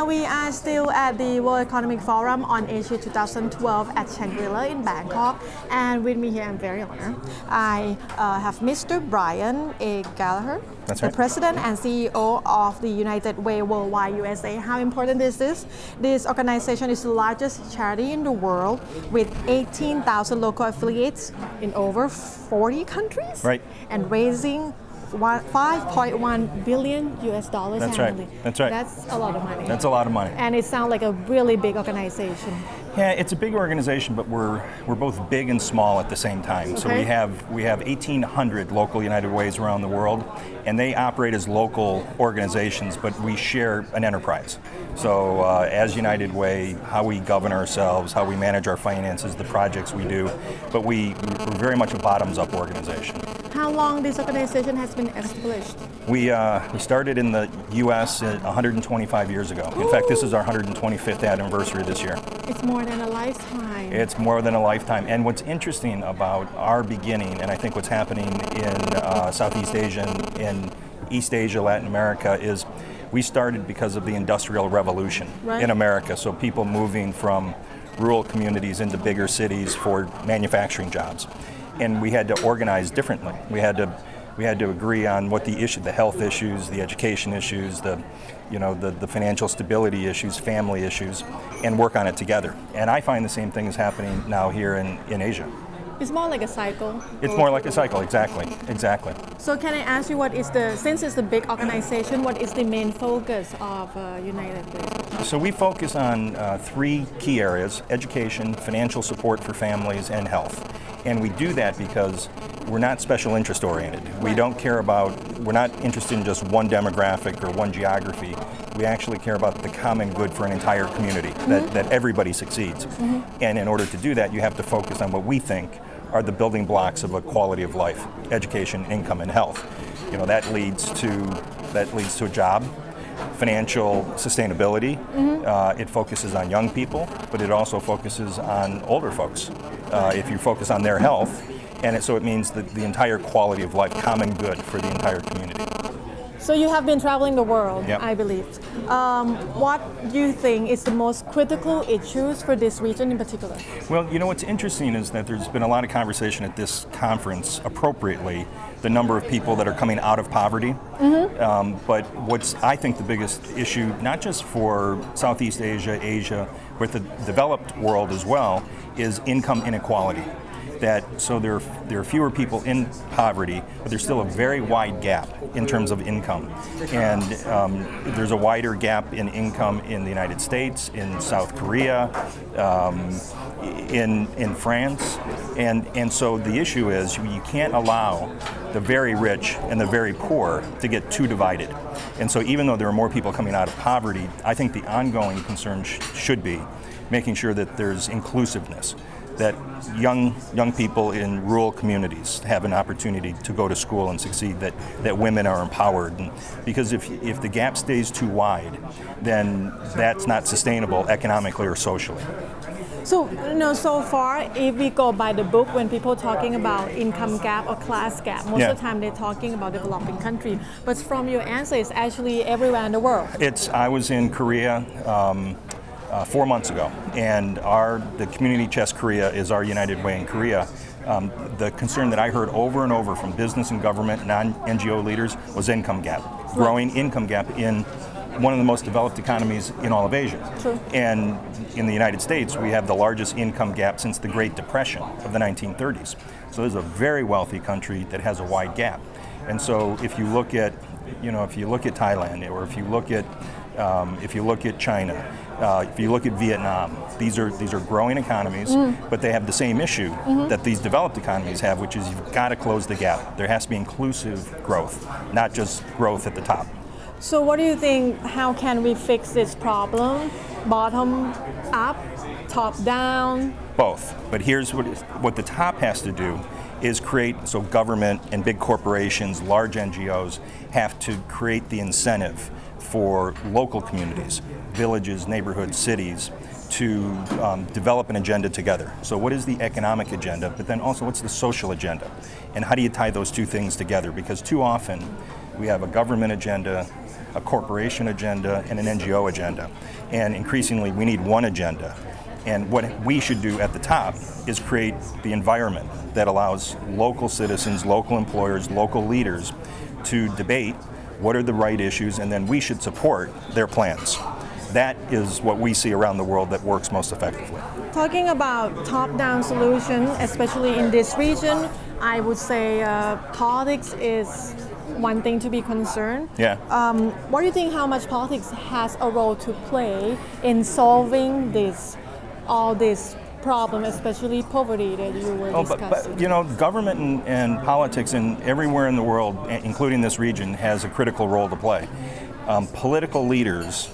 Now we are still at the World Economic Forum on Asia 2012 at Shangri-La in Bangkok, and with me here, I'm very honored. I have Mr. Brian A Gallagher, That's right. the President and CEO of the United Way Worldwide USA. How important is this? This organization is the largest charity in the world with 18,000 local affiliates in over 40 countries, Right. and raising 5.1 billion US dollars That's annually. right. That's right. That's a lot of money. That's a lot of money. And it sounds like a really big organization. Yeah, it's a big organization, but we're both big and small at the same time. Okay. So we have 1,800 local United Ways around the world, and they operate as local organizations, but we share an enterprise. So as United Way, how we govern ourselves, how we manage our finances, the projects we do, but we're very much a bottoms-up organization. How long this organization has been established? We started in the U.S. 125 years ago. In fact, this is our 125th anniversary this year. It's more than a lifetime. It's more than a lifetime. And what's interesting about our beginning, and I think what's happening in Southeast Asia and East Asia, Latin America, is we started because of the Industrial Revolution in America. So people moving from rural communities into bigger cities for manufacturing jobs. And we had to organize differently. We had to agree on what the health issues, the education issues, the financial stability issues, family issues, and work on it together. And I find the same thing is happening now here in Asia. It's more like a cycle. It's more like a cycle, exactly. So can I ask you, since it's a big organization, what is the main focus of United Way? So we focus on three key areas: education, financial support for families, and health. And we do that because we're not special interest oriented. We don't care we're not interested in just one demographic or one geography. We actually care about the common good for an entire community, that everybody succeeds. And in order to do that, you have to focus on what we think are the building blocks of a quality of life: education, income, and health. That leads to a job, financial sustainability. It focuses on young people, but it also focuses on older folks. If you focus on their health, so it means that the entire quality of life, common good for the entire community. So you have been traveling the world, Yep. I believe. What do you think is the most critical issues for this region in particular? Well, what's interesting is that there's been a lot of conversation at this conference, appropriately, the number of people that are coming out of poverty. But what's, I think, the biggest issue, not just for Southeast Asia, but the developed world as well, is income inequality. So there are fewer people in poverty, but there's still a very wide gap in terms of income. And there's a wider gap in income in the United States, in South Korea, in France. And so the issue is you can't allow the very rich and the very poor to get too divided. And so even though there are more people coming out of poverty, I think the ongoing concern should be making sure that there's inclusiveness, that young people in rural communities have an opportunity to go to school and succeed, that women are empowered. Because if the gap stays too wide, then that's not sustainable economically or socially. So, so far, if we go by the book, when people are talking about income gap or class gap, most of the time they're talking about developing country. But from your answer, it's actually everywhere in the world. I was in Korea 4 months ago, and the Community Chest Korea is our United Way in Korea. The concern that I heard over and over from business and government, non-NGO leaders, was income gap, growing income gap in one of the most developed economies in all of Asia. True. And in the United States, we have the largest income gap since the Great Depression of the 1930s. So this is a very wealthy country that has a wide gap. And so if you look at, Thailand, or if you look at China, if you look at Vietnam, these are growing economies, but they have the same issue that these developed economies have, which is you've got to close the gap. There has to be inclusive growth, not just growth at the top. So what do you think, how can we fix this problem? Bottom up, top down? Both. But here's what the top has to do is so government and big corporations, large NGOs, have to create the incentive for local communities, villages, neighborhoods, cities, to develop an agenda together. So what is the economic agenda, but then also what's the social agenda? And how do you tie those two things together? Because too often we have a government agenda, a corporation agenda, and an NGO agenda. And increasingly, we need one agenda. And what we should do at the top is create the environment that allows local citizens, local employers, local leaders to debate what are the right issues, and then we should support their plans. That is what we see around the world that works most effectively. Talking about top-down solution, especially in this region, I would say politics is one thing to be concerned. Yeah. What do you think how much politics has a role to play in solving all this problem, especially poverty that you were discussing? But you know, government and politics everywhere in the world, including this region, has a critical role to play. Political leaders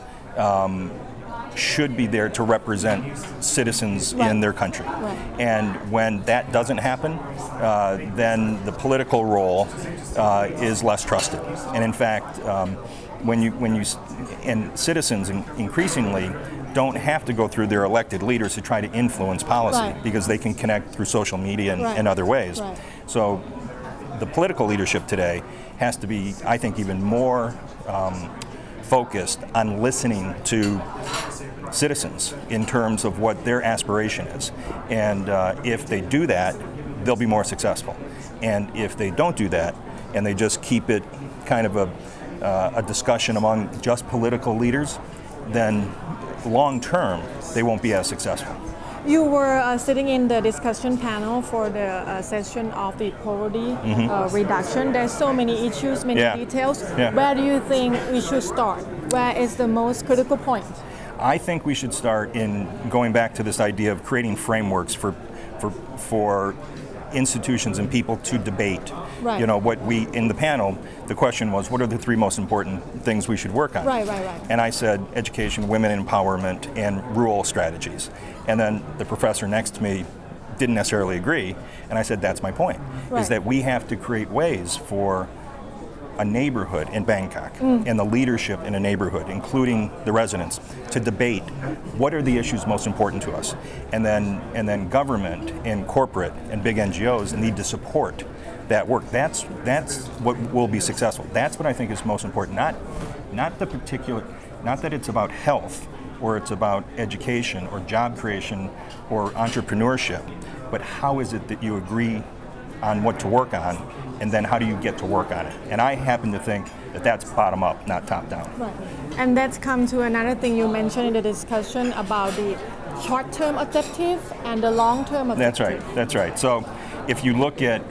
should be there to represent citizens in their country. Right. And when that doesn't happen, then the political role is less trusted. And in fact, and citizens increasingly don't have to go through their elected leaders to try to influence policy, because they can connect through social media and other ways. Right. So the political leadership today has to be, I think, even more focused on listening to citizens in terms of what their aspiration is. And if they do that, they'll be more successful. And if they don't do that, and they just keep it kind of a discussion among just political leaders, then long term, they won't be as successful. You were sitting in the discussion panel for the session of the poverty reduction. There's so many issues, many details. Yeah. Where do you think we should start? Where is the most critical point? I think we should start in going back to this idea of creating frameworks for institutions and people to debate. Right. You know, in the panel, the question was, what are the three most important things we should work on? Right. And I said, education, women empowerment, and rural strategies. And then the professor next to me didn't necessarily agree, and I said, that's my point, is that we have to create ways for a neighborhood in Bangkok and the leadership in a neighborhood, including the residents, to debate what are the issues most important to us. And then government and corporate and big NGOs need to support that work. That's what will be successful. That's what I think is most important. Not that it's about health or it's about education or job creation or entrepreneurship, but how is it that you agree on what to work on, and then how do you get to work on it? And I happen to think that that's bottom up, not top down. Right. And that's come to another thing you mentioned in the discussion about the short-term objective and the long-term objective. That's right. So if you look at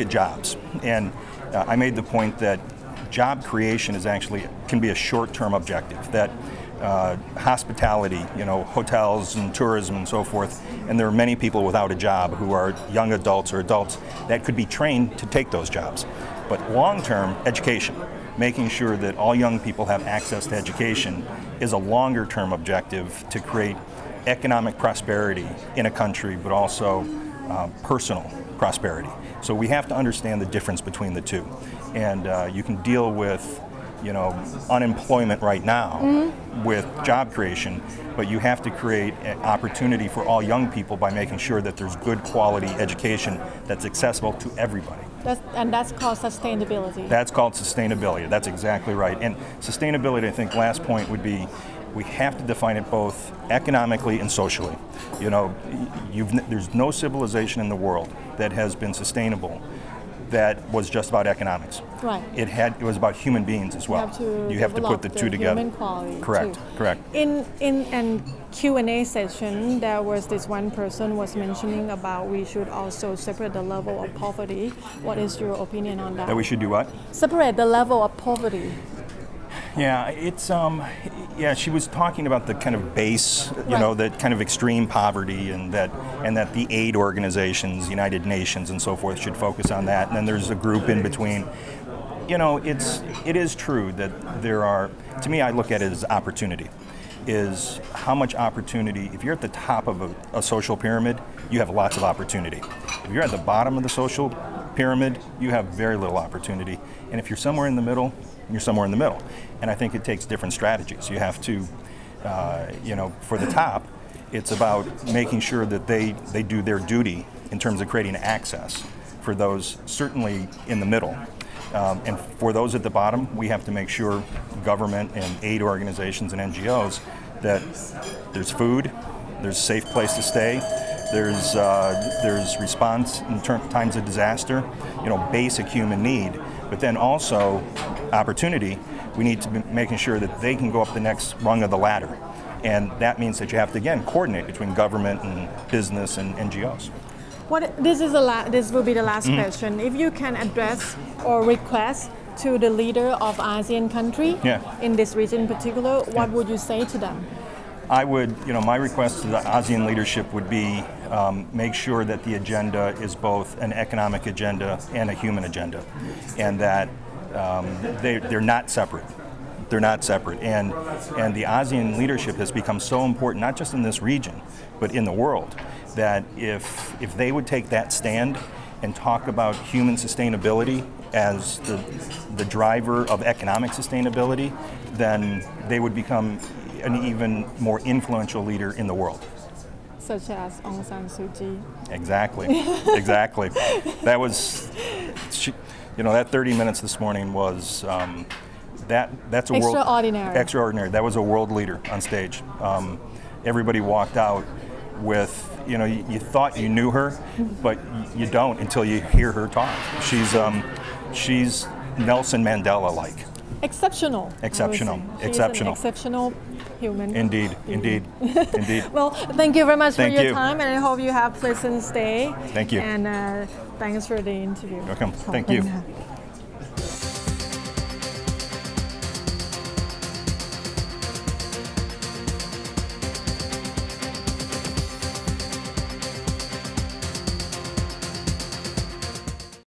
jobs, and I made the point that job creation can be a short-term objective, that hospitality, hotels and tourism and so forth, and there are many people without a job who are young adults or adults that could be trained to take those jobs. But long-term education, making sure that all young people have access to education, is a longer-term objective to create economic prosperity in a country, but also personal prosperity. So we have to understand the difference between the two. And you can deal with unemployment right now with job creation, but you have to create an opportunity for all young people by making sure that there's good quality education that's accessible to everybody. That's called sustainability. That's called sustainability. That's exactly right. And sustainability, I think, last point would be, we have to define it both economically and socially. There's no civilization in the world that has been sustainable that was just about economics. Right. It was about human beings as well. You have to put the two together. Human quality Correct. In an Q&A session, there was this one person was mentioning about we should also separate the level of poverty. What is your opinion on that? That we should do what? Separate the level of poverty. Yeah, she was talking about the kind of base, the kind of extreme poverty, and that the aid organizations, United Nations and so forth, should focus on that. And then there's a group in between. It is true that there are, to me, I look at it as opportunity. Is how much opportunity, if you're at the top of a social pyramid, you have lots of opportunity. If you're at the bottom of the social pyramid, you have very little opportunity. And if you're somewhere in the middle, you're somewhere in the middle. And I think it takes different strategies. You have to, for the top, it's about making sure that they do their duty in terms of creating access for those certainly in the middle. And for those at the bottom, we have to make sure government and aid organizations and NGOs that there's food, there's a safe place to stay, there's response in times of disaster, basic human need, but then also opportunity. We need to be making sure that they can go up the next rung of the ladder. And that means that you have to, again, coordinate between government and business and NGOs. This will be the last question. If you can address or request to the leader of ASEAN country in this region in particular, what would you say to them? I would, my request to the ASEAN leadership would be make sure that the agenda is both an economic agenda and a human agenda, and that they're not separate. They're not separate. And the ASEAN leadership has become so important, not just in this region, but in the world, that if they would take that stand and talk about human sustainability as the driver of economic sustainability, then they would become an even more influential leader in the world. Such as Aung San Suu Kyi. Exactly, exactly. That was, that 30 minutes this morning was, that's a extraordinary. Extraordinary. That was a world leader on stage. Everybody walked out with, you thought you knew her, but you don't until you hear her talk. She's Nelson Mandela-like. Exceptional. Exceptional. She's exceptional. An exceptional human. Indeed. Indeed. Indeed. Well, thank you very much for your you. time, and I hope you have a pleasant stay. Thank you. And thanks for the interview. Welcome. Thank you.